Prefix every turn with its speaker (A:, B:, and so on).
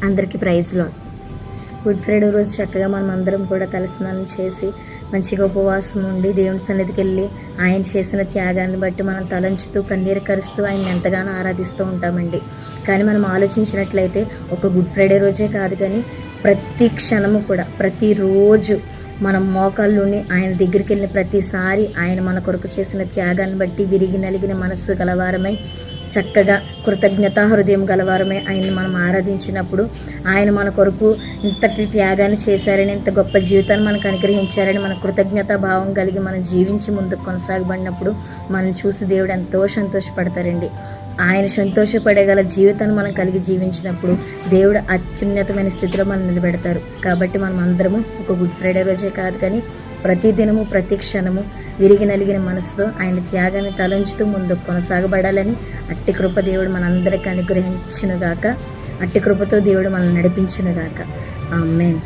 A: అందరికీ ప్రైజ్లో. Good Friday రోజు చక్కగా మనం అందరం కూడా తలస్నానం చేసి మంచిగా ఉపవాసం ఉండి దేవుని సన్నిధికి వెళ్ళి ఆయన చేసిన త్యాగాన్ని బట్టి మనం తలంచుతూ కన్నీరు కరుస్తూ ఆయన ఎంతగానో ఆరాధిస్తూ ఉంటామండి. కానీ మనం ఆలోచించినట్లయితే ఒక గుడ్ ఫ్రైడే రోజే కాదు, కానీ ప్రతి క్షణము కూడా ప్రతిరోజు మనం మోకాళ్ళుని ఆయన దగ్గరికి వెళ్ళిన ప్రతిసారి ఆయన మన కొరకు చేసిన త్యాగాన్ని బట్టి విరిగి నలిగిన మనస్సు గలవారమై చక్కగా కృతజ్ఞతా హృదయం గలవారమే ఆయన్ని మనం ఆరాధించినప్పుడు, ఆయన మన కొరకు ఇంతటి త్యాగాన్ని చేశారని, ఇంత గొప్ప జీవితాన్ని మనకు అనుగ్రహించారని మన కృతజ్ఞతా భావం కలిగి మనం జీవించి ముందుకు కొనసాగబడినప్పుడు మనం చూసి దేవుడు ఎంతో సంతోషపడతారండి. ఆయన సంతోషపడేగల జీవితాన్ని మనం కలిగి జీవించినప్పుడు దేవుడు అత్యున్నతమైన స్థితిలో మనం నిలబెడతారు. కాబట్టి మనం అందరము ఒక గుడ్ ఫ్రైడే రోజే కాదు, కానీ ప్రతి దినము ప్రతి క్షణము విరిగి నలిగిన మనసుతో ఆయన త్యాగాన్ని తలంచుతూ ముందుకు కొనసాగబడాలని అట్టి కృప దేవుడు మనందరికీ అనుగ్రహించునుగాక. అట్టి కృపతో దేవుడు మనల్ని నడిపించునుగాక. ఆమేన్.